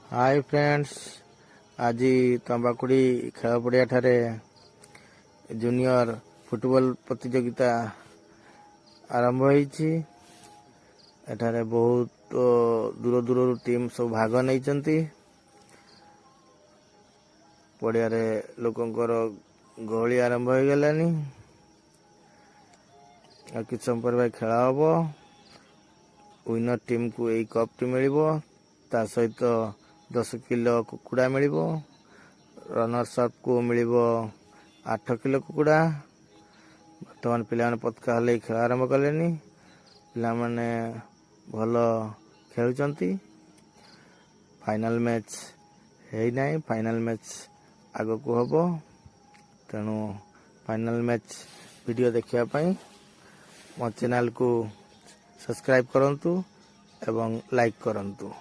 Hi friends, आज तंबाकुड़ी खेल पड़िया ठारे जूनियर फुटबॉल प्रतियोगिता आरंभ होईछि। एठारे बहुत दूर दूर टीम सब भाग नहीं पड़िया लोकंकर गहली आरंभ हो गलानी। किछ समय पर खेल हम विनर टीम को यही कप टी मिल सहित 10 किलो कुकुड़ा मिल रनर्स अप को मिल 8 किलो कुकुड़ा। बर्तमान पिला पतका हल खेल आरंभ कले पिला माने भल खेलुचंती। फाइनल मैच है नहीं, फाइनल मैच आग को हम तेणु फाइनल मैच वीडियो देखिया मो चैनल को सब्सक्राइब करंतु एवं लाइक करंतु।